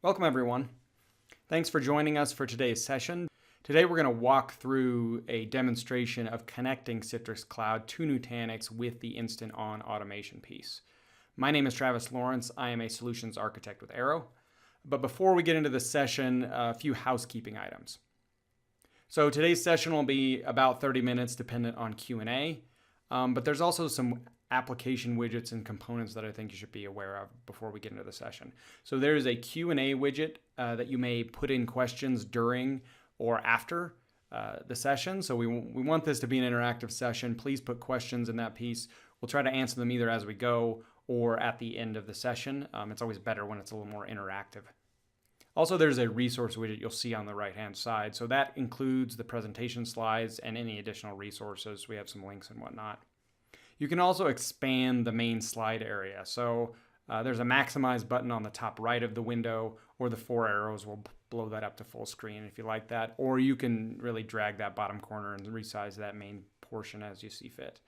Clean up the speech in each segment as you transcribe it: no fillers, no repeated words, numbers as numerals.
Welcome everyone. Thanks for joining us for today's session. Today we're going to walk through a demonstration of connecting Citrix Cloud to Nutanix with the InstantON automation piece. My name is Travis Lawrence. I am a solutions architect with Arrow. But before we get into the session, a few housekeeping items. So today's session will be about 30 minutes dependent on Q&A, but there's also some application widgets and components that I think you should be aware of before we get into the session. So there is a Q&A widget that you may put in questions during or after the session. So we want this to be an interactive session. Please put questions in that piece. We'll try to answer them either as we go or at the end of the session. It's always better when it's a little more interactive. Also, there's a resource widget you'll see on the right-hand side. So that includes the presentation slides and any additional resources. We have some links and whatnot. You can also expand the main slide area. So there's a maximize button on the top right of the window, or the 4 arrows will blow that up to full screen if you like that. Or you can really drag that bottom corner and resize that main portion as you see fit.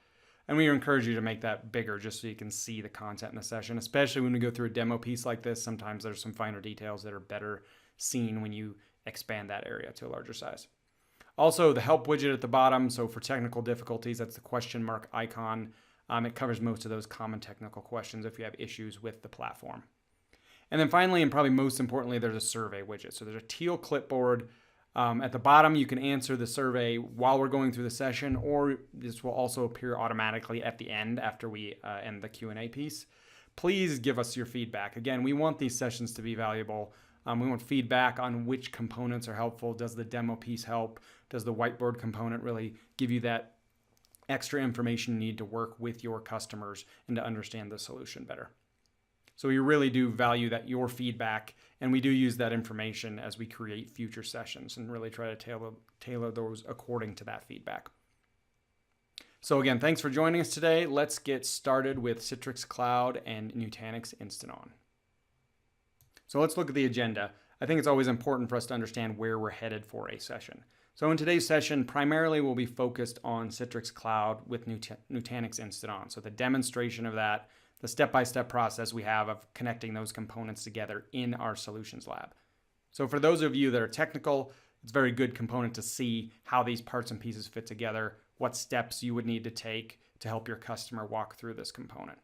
And we encourage you to make that bigger just so you can see the content in the session, especially when we go through a demo piece like this. Sometimes there's some finer details that are better seen when you expand that area to a larger size. Also, the help widget at the bottom, so for technical difficulties, that's the question mark icon. It covers most of those common technical questions if you have issues with the platform. And then finally, and probably most importantly, there's a survey widget. So there's a teal clipboard. At the bottom, you can answer the survey while we're going through the session, or this will also appear automatically at the end after we end the Q&A piece. Please give us your feedback. Again, we want these sessions to be valuable. We want feedback on which components are helpful. Does the demo piece help? Does the whiteboard component really give you that extra information you need to work with your customers and to understand the solution better? So we really do value your feedback, and we do use that information as we create future sessions and really try to tailor those according to that feedback. So again, thanks for joining us today. Let's get started with Citrix Cloud and Nutanix InstantON. So let's look at the agenda. I think it's always important for us to understand where we're headed for a session. So in today's session, primarily we'll be focused on Citrix Cloud with Nutanix InstantON. So the demonstration of that, the step-by-step process we have of connecting those components together in our solutions lab. So for those of you that are technical, it's a very good component to see how these parts and pieces fit together, what steps you would need to take to help your customer walk through this component.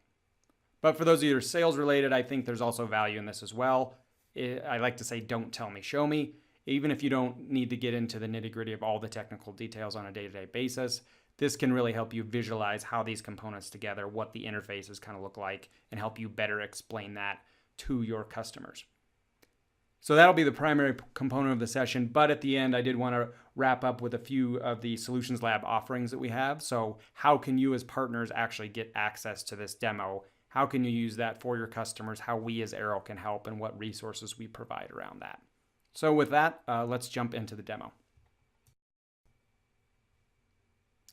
But for those of you that are sales related, I think there's also value in this as well. I like to say, don't tell me, show me. Even if you don't need to get into the nitty-gritty of all the technical details on a day-to-day basis, this can really help you visualize how these components together, what the interfaces kind of look like, and help you better explain that to your customers. So that'll be the primary component of the session, but at the end, I did want to wrap up with a few of the Solutions Lab offerings that we have. So how can you as partners actually get access to this demo? How can you use that for your customers? How we as Arrow can help, and what resources we provide around that. So with that, let's jump into the demo.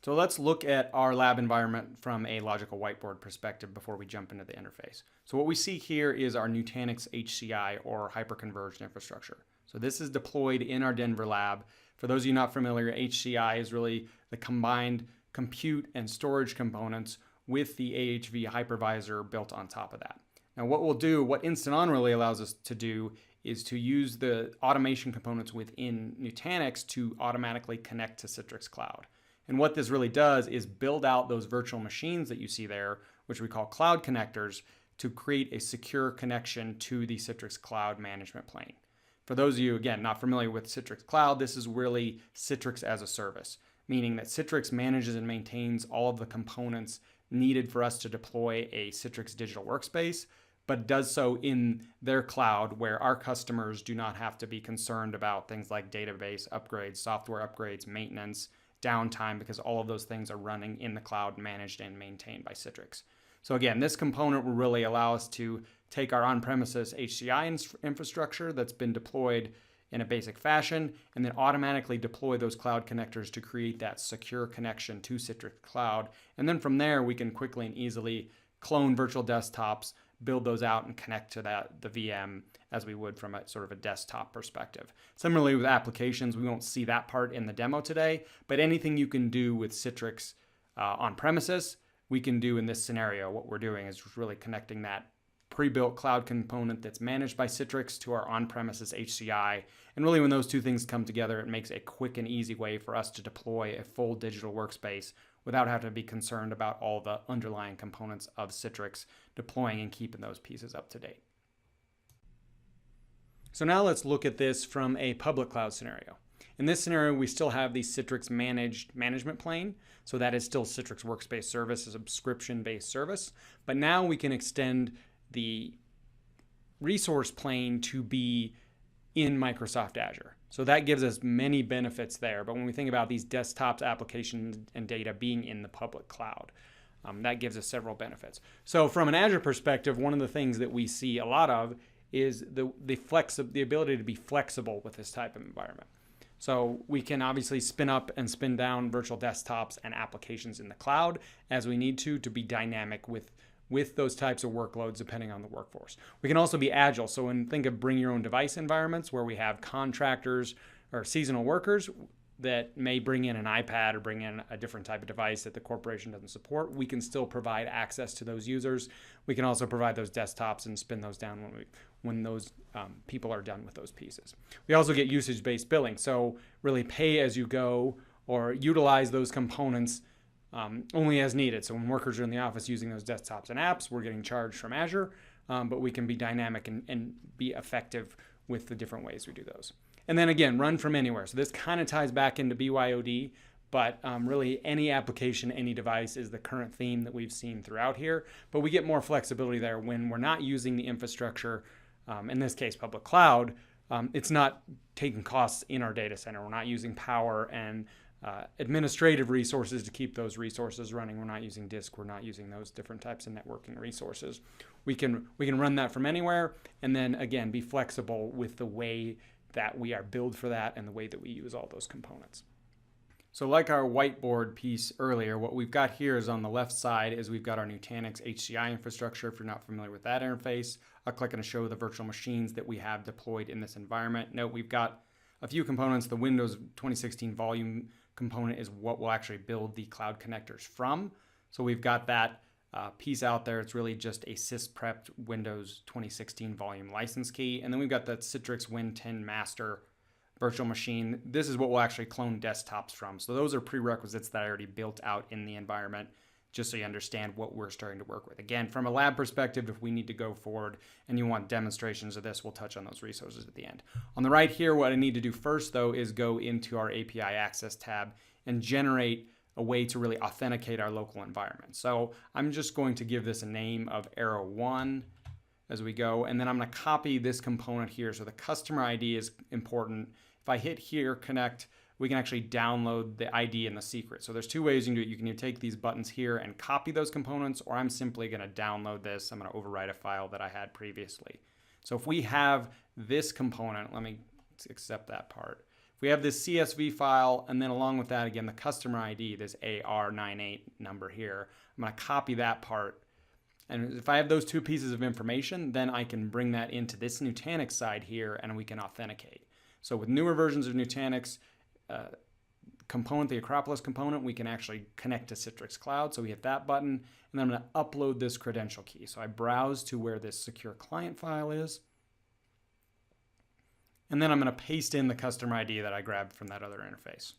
So let's look at our lab environment from a logical whiteboard perspective before we jump into the interface. So what we see here is our Nutanix Hci, or hyperconverged infrastructure. So this is deployed in our Denver lab. For those of you not familiar, Hci is really the combined compute and storage components with the AHV hypervisor built on top of that. Now what InstantON really allows us to do is to use the automation components within Nutanix to automatically connect to Citrix Cloud. And what this really does is build out those virtual machines that you see there, which we call cloud connectors, to create a secure connection to the Citrix Cloud management plane. For those of you, again, not familiar with Citrix Cloud, this is really Citrix as a service, meaning that Citrix manages and maintains all of the components needed for us to deploy a Citrix digital workspace, but does so in their cloud, where our customers do not have to be concerned about things like database upgrades, software upgrades, maintenance, downtime, because all of those things are running in the cloud, managed and maintained by Citrix. So again, this component will really allow us to take our on-premises HCI infrastructure that's been deployed in a basic fashion, and then automatically deploy those cloud connectors to create that secure connection to Citrix Cloud. And then from there, we can quickly and easily clone virtual desktops, build those out, and connect to the VM as we would from a sort of a desktop perspective. Similarly with applications, we won't see that part in the demo today, but anything you can do with Citrix on premises, we can do in this scenario. What we're doing is really connecting that pre-built cloud component that's managed by Citrix to our on-premises HCI. And really when those two things come together, it makes a quick and easy way for us to deploy a full digital workspace without having to be concerned about all the underlying components of Citrix deploying and keeping those pieces up to date. So now let's look at this from a public cloud scenario. In this scenario, we still have the Citrix management plane. So that is still Citrix Workspace Service, a subscription-based service. But now we can extend the resource plane to be in Microsoft Azure. So that gives us many benefits there. But when we think about these desktops, applications, and data being in the public cloud, that gives us several benefits. So from an Azure perspective, one of the things that we see a lot of is the ability to be flexible with this type of environment. So we can obviously spin up and spin down virtual desktops and applications in the cloud as we need to be dynamic with those types of workloads depending on the workforce. We can also be agile. So when think of bring your own device environments where we have contractors or seasonal workers that may bring in an iPad or bring in a different type of device that the corporation doesn't support, we can still provide access to those users. We can also provide those desktops and spin those down when those people are done with those pieces. We also get usage-based billing. So really pay as you go or utilize those components only as needed. So when workers are in the office using those desktops and apps, we're getting charged from Azure, but we can be dynamic and be effective with the different ways we do those. And then again, run from anywhere. So this kind of ties back into BYOD, but really any application, any device is the current theme that we've seen throughout here. But we get more flexibility there when we're not using the infrastructure, in this case, public cloud. It's not taking costs in our data center. We're not using power and administrative resources to keep those resources running. We're not using disk. We're not using those different types of networking resources. We can run that from anywhere, and then again, be flexible with the way that we are built for that and the way that we use all those components. So like our whiteboard piece earlier, what we've got here is on the left side is we've got our Nutanix Hci Infrastructure. If you're not familiar with that interface, I'll click and show the virtual machines that we have deployed in this environment. Note we've got a few components. The Windows 2016 volume component is what we'll actually build the cloud connectors from. So we've got that piece out there. It's really just a sys-prepped Windows 2016 volume license key. And then we've got that Citrix Win 10 master virtual machine. This is what we'll actually clone desktops from. So those are prerequisites that I already built out in the environment, just so you understand what we're starting to work with. Again, from a lab perspective, if we need to go forward and you want demonstrations of this, we'll touch on those resources at the end. On the right here, what I need to do first, though, is go into our API Access tab and generate a way to really authenticate our local environment. So I'm just going to give this a name of Arrow1 as we go, and then I'm going to copy this component here. So the customer ID is important. If I hit here, connect, we can actually download the ID and the secret. So there's two ways you can do it. You can either take these buttons here and copy those components, or I'm simply going to download this. I'm going to overwrite a file that I had previously. So if we have this component, let me accept that part. We have this CSV file, and then along with that, again, the customer ID, this AR98 number here. I'm going to copy that part. And if I have those two pieces of information, then I can bring that into this Nutanix side here, and we can authenticate. So with newer versions of Nutanix component, the Acropolis component, we can actually connect to Citrix Cloud. So we hit that button, and then I'm going to upload this credential key. So I browse to where this secure client file is. And then I'm going to paste in the customer ID that I grabbed from that other interface.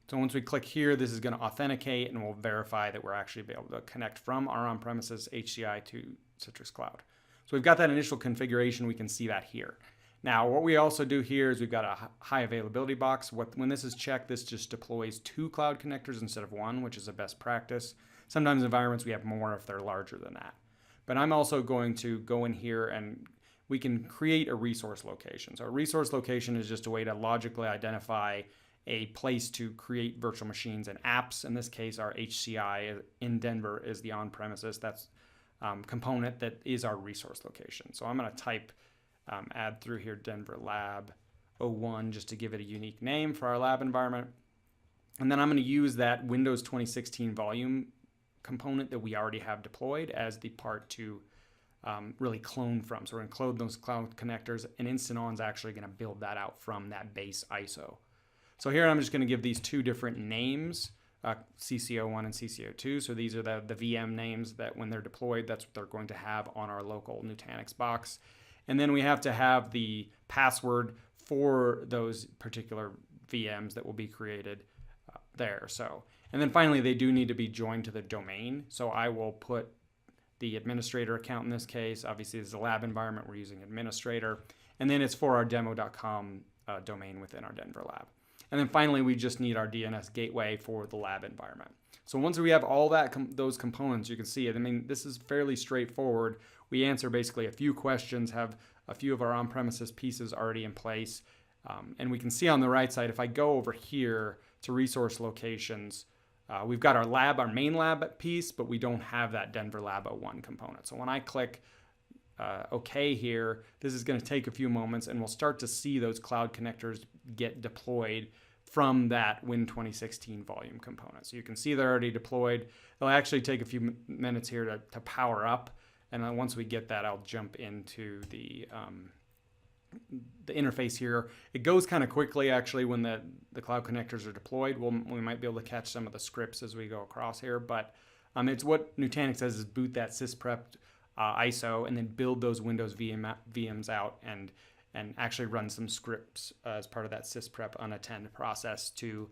So once we click here, this is going to authenticate and we'll verify that we're actually able to connect from our on-premises HCI to Citrix Cloud. So we've got that initial configuration. We can see that here. Now, what we also do here is we've got a high availability box. When this is checked, this just deploys 2 cloud connectors instead of 1, which is a best practice. Sometimes in environments we have more if they're larger than that. But I'm also going to go in here and we can create a resource location. So a resource location is just a way to logically identify a place to create virtual machines and apps. In this case, our HCI in Denver is the on-premises. That's component that is our resource location. So I'm going to type, add through here Denver Lab 01 just to give it a unique name for our lab environment. And then I'm going to use that Windows 2016 volume component that we already have deployed as the part to really clone from. So we're going to clone those cloud connectors, and InstantON is actually going to build that out from that base ISO. So here I'm just going to give these 2 different names CCO1 and CCO2. So these are the VM names that when they're deployed, that's what they're going to have on our local Nutanix box. And then we have to have the password for those particular VMs that will be created there. So, and then finally, they do need to be joined to the domain. So I will put the administrator account in this case. Obviously, this is a lab environment. We're using administrator. And then it's for our demo.com domain within our Denver lab. And then finally, we just need our DNS gateway for the lab environment. So once we have all that those components, you can see it. I mean, this is fairly straightforward. We answer basically a few questions, have a few of our on-premises pieces already in place. And we can see on the right side, if I go over here to resource locations, we've got our lab, our main lab piece, but we don't have that Denver Lab 01 component. So when I click OK here, this is going to take a few moments and we'll start to see those cloud connectors get deployed from that Win 2016 volume component. So you can see they're already deployed. They'll actually take a few minutes here to power up. And then once we get that, I'll jump into the interface here. It goes kind of quickly actually when the cloud connectors are deployed. We might be able to catch some of the scripts as we go across here, but it's what Nutanix does is boot that sysprep ISO and then build those Windows VMs out and actually run some scripts as part of that sysprep unattend process to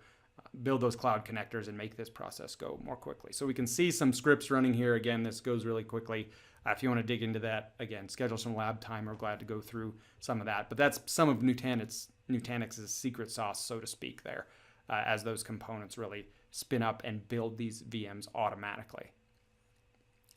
build those cloud connectors and make this process go more quickly. So we can see some scripts running here. Again, this goes really quickly. If you want to dig into that, again, schedule some lab time. We're glad to go through some of that. But that's some of Nutanix's secret sauce, so to speak, there, as those components really spin up and build these VMs automatically.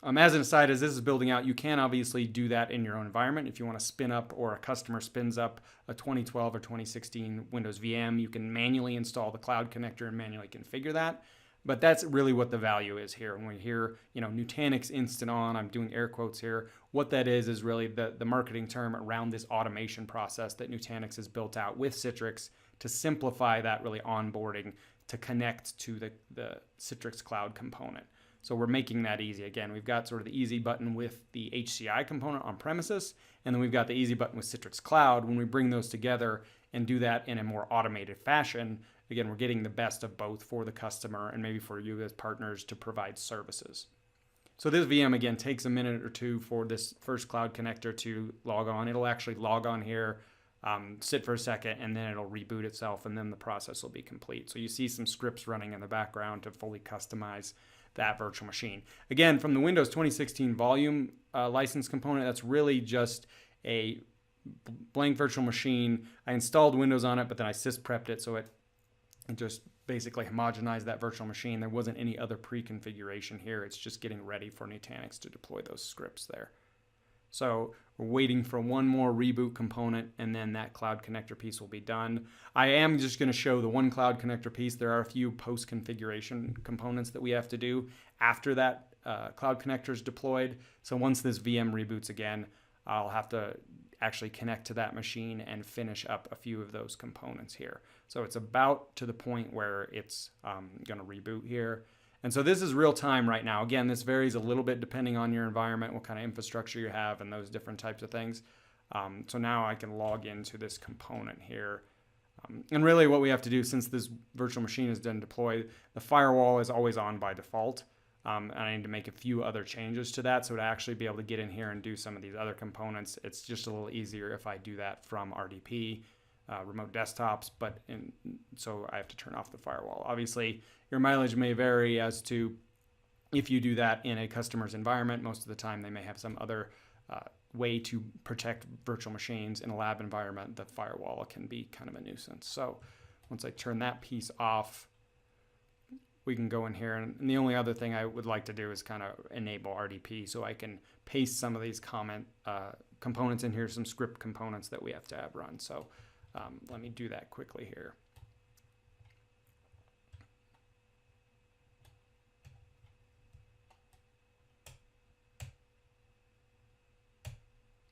As an aside, as this is building out, you can obviously do that in your own environment. If you want to spin up or a customer spins up a 2012 or 2016 Windows VM, you can manually install the cloud connector and manually configure that. But that's really what the value is here. When we hear, Nutanix InstantON, I'm doing air quotes here. What that is really the marketing term around this automation process that Nutanix has built out with Citrix to simplify that really onboarding to connect to the Citrix Cloud component. So we're making that easy. Again, we've got sort of the easy button with the HCI component on premises, and then we've got the easy button with Citrix Cloud. When we bring those together and do that in a more automated fashion, again, we're getting the best of both for the customer and maybe for you as partners to provide services. So this VM, again, takes a minute or two for this first cloud connector to log on. It'll actually log on here, sit for a second, and then it'll reboot itself, and then the process will be complete. So you see some scripts running in the background to fully customize that virtual machine. Again, from the Windows 2016 volume license component, that's really just a blank virtual machine. I installed Windows on it, but then I sysprepped it, so it just basically homogenized that virtual machine. There wasn't any other pre-configuration here. It's just getting ready for Nutanix to deploy those scripts there. So we're waiting for one more reboot component, and then that cloud connector piece will be done. I am just going to show the one cloud connector piece. There are a few post-configuration components that we have to do after that cloud connector is deployed. So once this VM reboots again, I'll have to actually connect to that machine and finish up a few of those components here. So it's about to the point where it's going to reboot here. And so this is real time right now. Again, this varies a little bit depending on your environment, what kind of infrastructure you have, and those different types of things. So now I can log into this component here. And really what we have to do, since this virtual machine is done deployed, the firewall is always on by default. And I need to make a few other changes to that. So to actually be able to get in here and do some of these other components, it's just a little easier if I do that from RDP. Remote desktops, so I have to turn off the firewall. Obviously, your mileage may vary as to if you do that in a customer's environment. Most of the time, they may have some other way to protect virtual machines. In a lab environment, the firewall can be kind of a nuisance. So once I turn that piece off, we can go in here. And the only other thing I would like to do is kind of enable RDP so I can paste some of these components in here, some script components that we have to have run. So let me do that quickly here.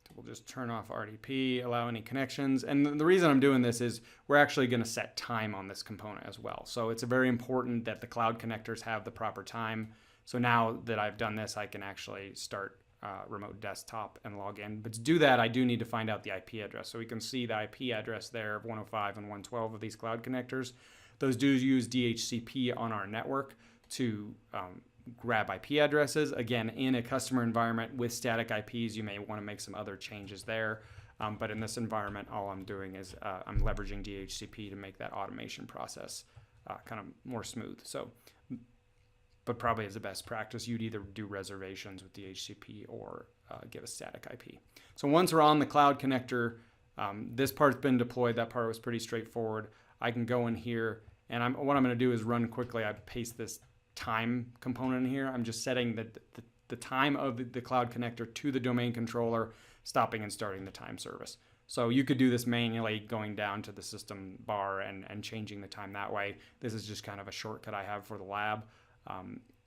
So we'll just turn off RDP, allow any connections. And the reason I'm doing this is we're actually going to set time on this component as well. So it's very important that the cloud connectors have the proper time. So now that I've done this, I can actually start remote desktop and log in. But to do that, I do need to find out the IP address. So we can see the IP address there of 105 and 112 of these cloud connectors. Those do use DHCP on our network to grab IP addresses. Again, in a customer environment with static IPs, you may want to make some other changes there. But in this environment, all I'm doing is I'm leveraging DHCP to make that automation process kind of more smooth. So, but probably as a best practice, you'd either do reservations with DHCP or give a static IP. So once we're on the cloud connector, this part's been deployed. That part was pretty straightforward. I can go in here, and what I'm going to do is run quickly. I paste this time component in here. I'm just setting the time of the cloud connector to the domain controller, stopping and starting the time service. So you could do this manually, going down to the system bar and changing the time that way. This is just kind of a shortcut I have for the lab.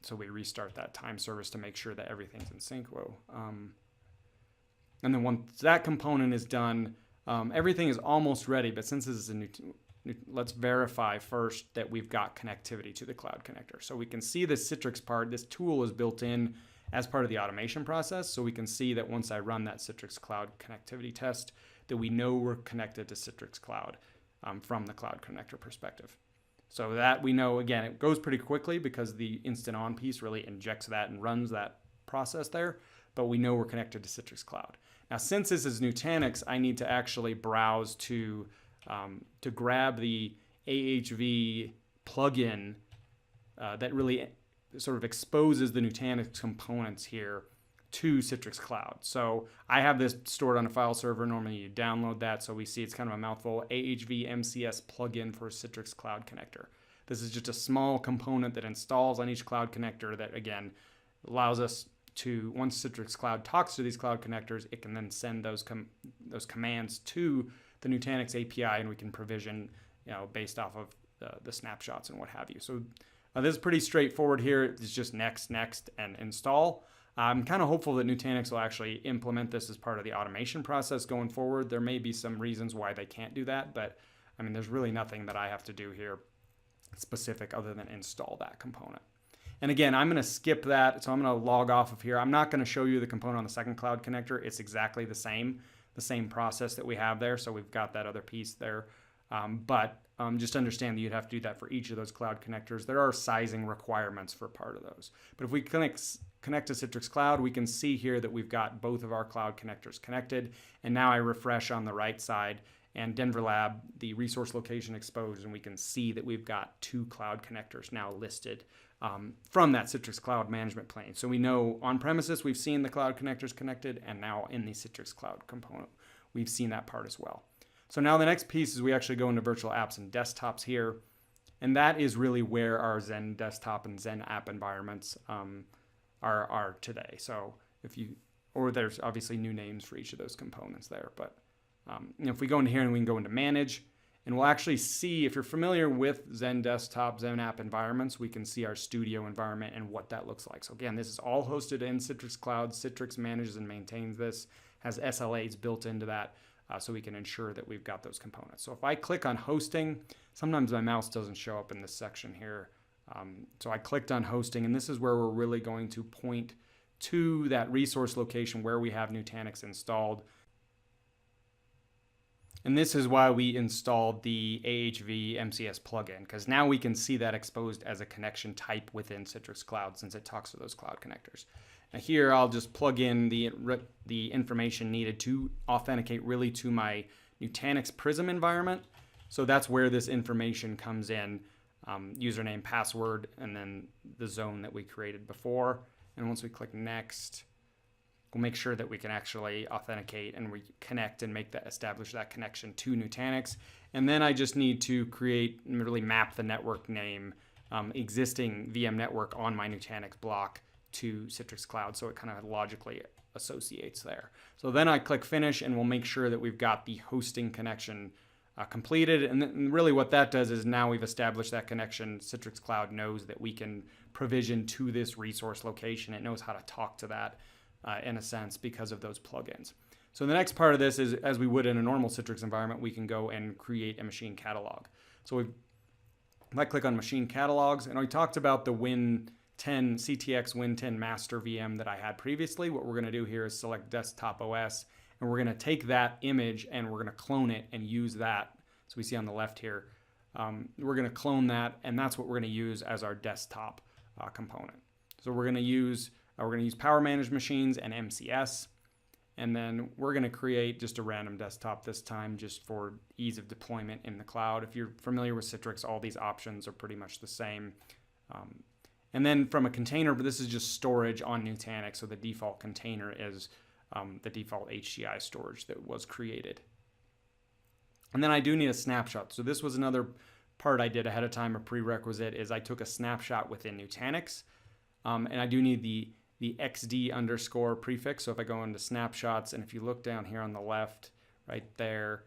So we restart that time service to make sure that everything's in sync. And then once that component is done, everything is almost ready. But since this is a new, let's verify first that we've got connectivity to the cloud connector. So we can see the Citrix part. This tool is built in as part of the automation process. So we can see that once I run that Citrix Cloud connectivity test, that we know we're connected to Citrix Cloud from the cloud connector perspective. So that we know, again, it goes pretty quickly because the InstantON piece really injects that and runs that process there, but we know we're connected to Citrix Cloud. Now, since this is Nutanix, I need to actually browse to grab the AHV plugin that really sort of exposes the Nutanix components here to Citrix Cloud. So I have this stored on a file server. Normally you download that, so we see it's kind of a mouthful. AHV MCS plugin for Citrix Cloud Connector. This is just a small component that installs on each cloud connector that, again, allows us to, once Citrix Cloud talks to these cloud connectors, it can then send those commands to the Nutanix API, and we can provision, based off of the snapshots and what have you. So this is pretty straightforward here. It's just next, and install. I'm kind of hopeful that Nutanix will actually implement this as part of the automation process going forward. There may be some reasons why they can't do that, but I mean, there's really nothing that I have to do here specific other than install that component. And again, I'm going to skip that, so I'm going to log off of here. I'm not going to show you the component on the second cloud connector. It's exactly the same process that we have there, so we've got that other piece there. But just understand that you'd have to do that for each of those cloud connectors. There are sizing requirements for part of those. But if we connect to Citrix Cloud, we can see here that we've got both of our cloud connectors connected. And now I refresh on the right side, and Denver Lab, the resource location exposed, and we can see that we've got 2 cloud connectors now listed from that Citrix Cloud management plane. So we know on premises we've seen the cloud connectors connected, and now in the Citrix Cloud component, we've seen that part as well. So now the next piece is we actually go into virtual apps and desktops here, and that is really where our Zen desktop and Zen app environments are today. So there's obviously new names for each of those components there, but if we go into here and we can go into manage, and we'll actually see, if you're familiar with Zen desktop, Zen app environments, we can see our studio environment and what that looks like. So again, this is all hosted in Citrix Cloud. Citrix manages and maintains this, has SLAs built into that, so we can ensure that we've got those components. So if I click on hosting, sometimes my mouse doesn't show up in this section here. So I clicked on hosting, and this is where we're really going to point to that resource location where we have Nutanix installed. And this is why we installed the AHV MCS plugin, because now we can see that exposed as a connection type within Citrix Cloud since it talks to those cloud connectors. Now here I'll just plug in the information needed to authenticate really to my Nutanix Prism environment. So that's where this information comes in, username, password, and then the zone that we created before. And once we click next, we'll make sure that we can actually authenticate and we connect and establish that connection to Nutanix. And then I just need to really map the network name, existing VM network on my Nutanix block to Citrix Cloud, so it kind of logically associates there. So then I click finish, and we'll make sure that we've got the hosting connection completed. And then really what that does is now we've established that connection. Citrix Cloud knows that we can provision to this resource location. It knows how to talk to that in a sense because of those plugins. So the next part of this is, as we would in a normal Citrix environment, we can go and create a machine catalog. So if I click on machine catalogs, and we talked about the CTX Win10 master VM that I had previously. What we're going to do here is select desktop OS, and we're going to take that image and we're going to clone it and use that. So we see on the left here, we're going to clone that, and that's what we're going to use as our desktop component. So we're going to use power managed machines and MCS, and then we're going to create just a random desktop this time, just for ease of deployment in the cloud. If you're familiar with Citrix, all these options are pretty much the same. And then from a container, but this is just storage on Nutanix, so the default container is the default HCI storage that was created. And then I do need a snapshot. So this was another part I did ahead of time, a prerequisite, is I took a snapshot within Nutanix. And I do need the XD underscore prefix. So if I go into snapshots, and if you look down here on the left, right there,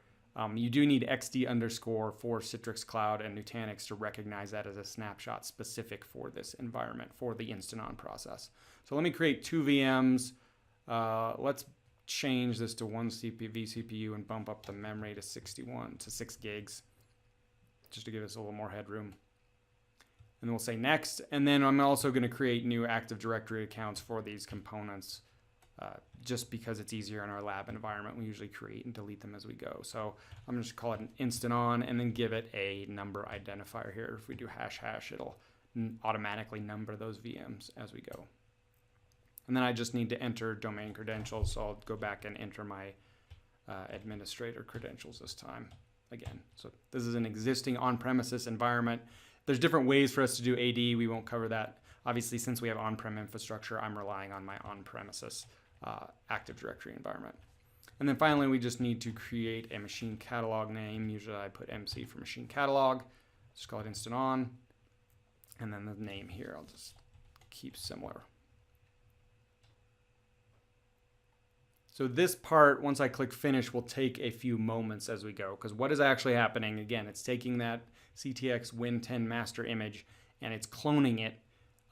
you do need XD underscore for Citrix Cloud and Nutanix to recognize that as a snapshot specific for this environment, for the InstantON process. So let me create 2 VMs. Let's change this to 1 vCPU and bump up the memory to 6 gigs, just to give us a little more headroom. And then we'll say next. And then I'm also going to create new Active Directory accounts for these components, just because it's easier in our lab environment. We usually create and delete them as we go. So I'm going to just call it an InstantON and then give it a number identifier here. If we do ##, it'll automatically number those VMs as we go. And then I just need to enter domain credentials. So I'll go back and enter my administrator credentials this time again. So this is an existing on-premises environment. There's different ways for us to do AD. We won't cover that. Obviously, since we have on-prem infrastructure, I'm relying on my on-premises Active Directory environment. And then finally, we just need to create a machine catalog name. Usually I put MC for machine catalog. Just call it InstantON. And then the name here, I'll just keep similar. So this part, once I click finish, will take a few moments as we go, because what is actually happening, again, it's taking that CTX Win10 master image and it's cloning it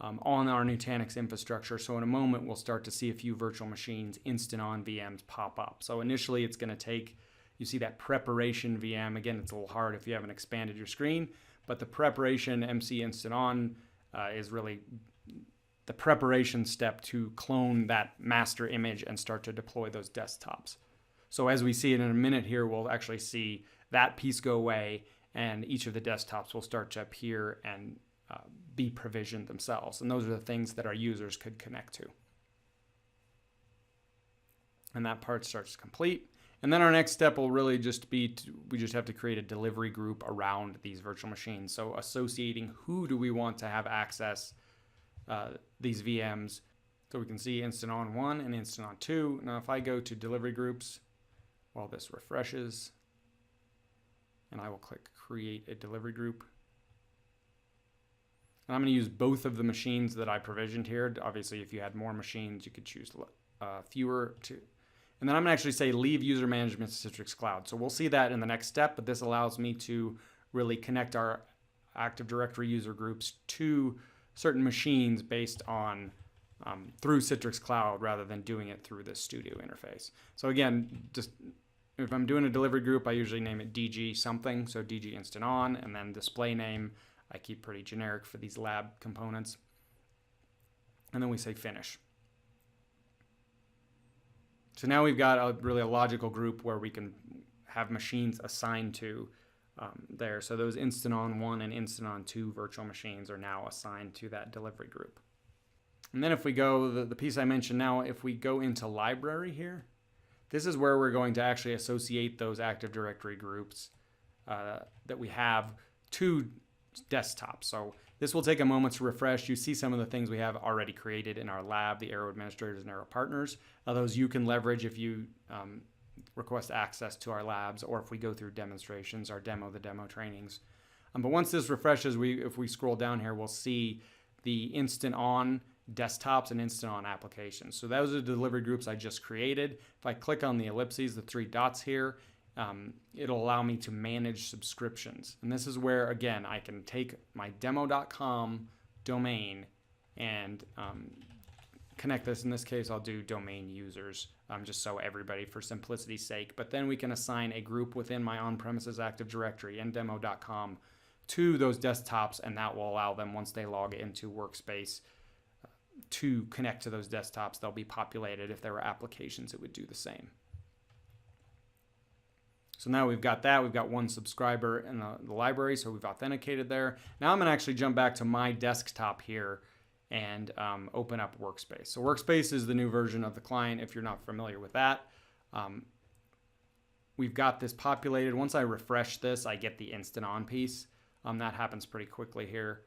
on our Nutanix infrastructure. So in a moment, we'll start to see a few virtual machines, InstantON VMs pop up. So initially it's going to take, you see that preparation VM. Again, it's a little hard if you haven't expanded your screen, but the preparation MC InstantON is really the preparation step to clone that master image and start to deploy those desktops. So as we see it in a minute here, we'll actually see that piece go away and each of the desktops will start to appear and be provisioned themselves. And those are the things that our users could connect to. And that part starts to complete. And then our next step will really just be, we just have to create a delivery group around these virtual machines. So associating who do we want to have access these VMs. So we can see InstantON 1 and InstantON 2. Now if I go to delivery groups, while this refreshes, and I will click create a delivery group. And I'm going to use both of the machines that I provisioned here. Obviously, if you had more machines, you could choose fewer to. And then I'm going to actually say leave user management to Citrix Cloud. So we'll see that in the next step, but this allows me to really connect our Active Directory user groups to certain machines based on through Citrix Cloud rather than doing it through the Studio interface. So again, just if I'm doing a delivery group, I usually name it DG something, so DG InstantON, and then display name I keep pretty generic for these lab components. And then we say finish. So now we've got really a logical group where we can have machines assigned to there. So those InstantON 1 and InstantON 2 virtual machines are now assigned to that delivery group. And then if we go, the piece I mentioned now, if we go into library here, this is where we're going to actually associate those Active Directory groups that we have to desktops. So this will take a moment to refresh. You see some of the things we have already created in our lab, the Arrow administrators and Arrow partners. Those you can leverage if you request access to our labs, or if we go through demonstrations, the demo trainings. But once this refreshes, if we scroll down here, we'll see the InstantON desktops and InstantON applications. So those are the delivery groups I just created. If I click on the ellipses, the 3 dots here, it'll allow me to manage subscriptions. And this is where, again, I can take my demo.com domain and connect this. In this case, I'll do domain users, just so everybody, for simplicity's sake. But then we can assign a group within my on-premises Active Directory and demo.com to those desktops, and that will allow them, once they log into Workspace, to connect to those desktops. They'll be populated. If there were applications, it would do the same. So now we've got that. We've got one subscriber in the library, so we've authenticated there. Now I'm going to actually jump back to my desktop here and open up Workspace. So Workspace is the new version of the client if you're not familiar with that. We've got this populated. Once I refresh this, I get the InstantON piece. That happens pretty quickly here.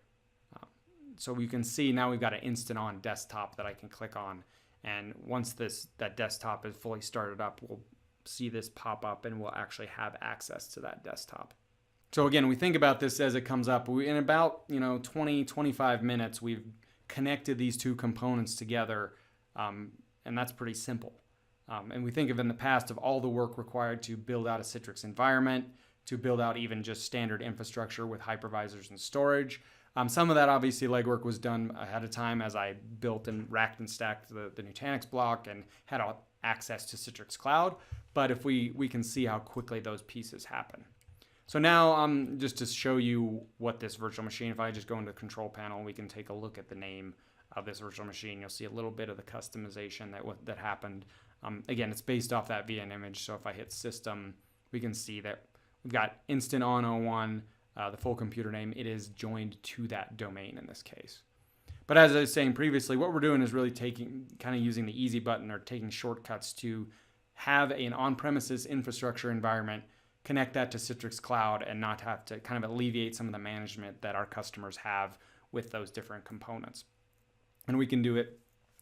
So you can see now we've got an InstantON desktop that I can click on. And once that desktop is fully started up, we'll see this pop up and we'll actually have access to that desktop. So again, we think about this as it comes up. In about 20, 25 minutes, we've connected these two components together, and that's pretty simple. And we think of in the past of all the work required to build out a Citrix environment, to build out even just standard infrastructure with hypervisors and storage. Some of that obviously legwork was done ahead of time as I built and racked and stacked the Nutanix block and had access to Citrix Cloud. But if we can see how quickly those pieces happen. So now just to show you what this virtual machine, if I just go into the control panel, we can take a look at the name of this virtual machine. You'll see a little bit of the customization that happened. Again, it's based off that VN image. So if I hit system, we can see that we've got InstantON 01, the full computer name. It is joined to that domain in this case. But as I was saying previously, what we're doing is really using the easy button or taking shortcuts to have an on-premises infrastructure environment, connect that to Citrix Cloud, and not have to kind of alleviate some of the management that our customers have with those different components. And we can do it,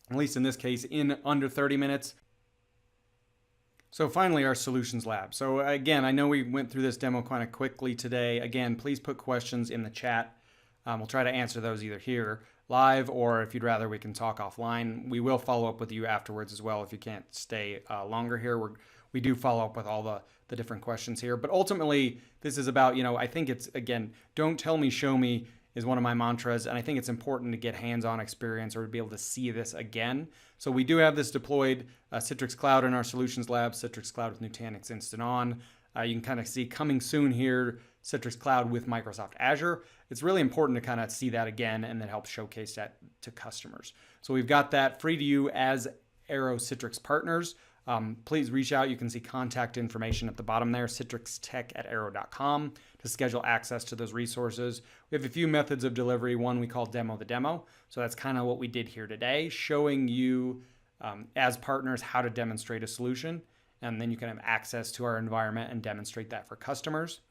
at least in this case, in under 30 minutes. So finally, our solutions lab. So again, I know we went through this demo kind of quickly today. Again, please put questions in the chat. We'll try to answer those either here live, or if you'd rather, we can talk offline. We will follow up with you afterwards as well if you can't stay longer here. We do follow up with all the different questions here. But ultimately, this is about, I think it's, again, don't tell me, show me is one of my mantras. And I think it's important to get hands-on experience or to be able to see this again. So we do have this deployed, Citrix Cloud in our solutions lab, Citrix Cloud with Nutanix InstantON. You can kind of see coming soon here, Citrix Cloud with Microsoft Azure. It's really important to kind of see that again and then help showcase that to customers. So we've got that free to you as Arrow Citrix partners. Please reach out. You can see contact information at the bottom there, citrixtech@arrow.com to schedule access to those resources. We have a few methods of delivery. One we call Demo the Demo. So that's kind of what we did here today, showing you as partners how to demonstrate a solution. And then you can have access to our environment and demonstrate that for customers.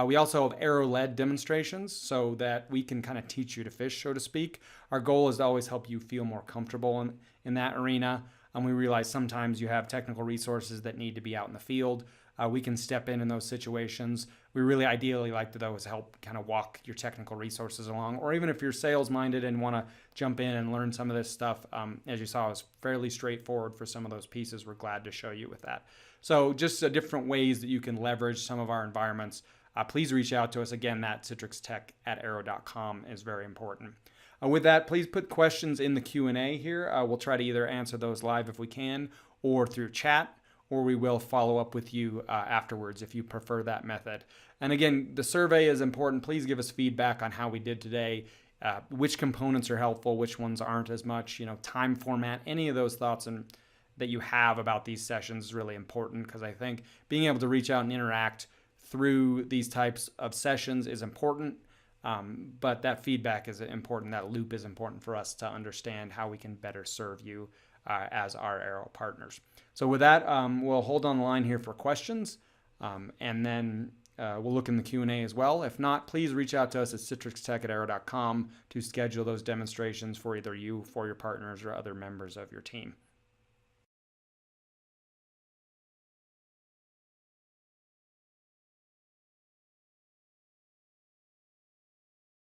We also have Arrow-led demonstrations so that we can kind of teach you to fish, so to speak. Our goal is to always help you feel more comfortable in that arena. And we realize sometimes you have technical resources that need to be out in the field. We can step in those situations. We really ideally like to, though, is help kind of walk your technical resources along. Or even if you're sales-minded and want to jump in and learn some of this stuff, as you saw, it was fairly straightforward for some of those pieces. We're glad to show you with that. So just different ways that you can leverage some of our environments. Please reach out to us. Again, that citrixtech@arrow.com is very important. With that, please put questions in the Q&A here. We'll try to either answer those live if we can, or through chat, or we will follow up with you afterwards if you prefer that method. And again, the survey is important. Please give us feedback on how we did today, which components are helpful, which ones aren't as much, time format, any of those thoughts that you have about these sessions is really important, because I think being able to reach out and interact through these types of sessions is important. But that feedback is important. That loop is important for us to understand how we can better serve you as our Arrow partners. So with that, we'll hold on the line here for questions, and then we'll look in the Q&A as well. If not, please reach out to us at citrixtech@arrow.com to schedule those demonstrations for either you, for your partners, or other members of your team.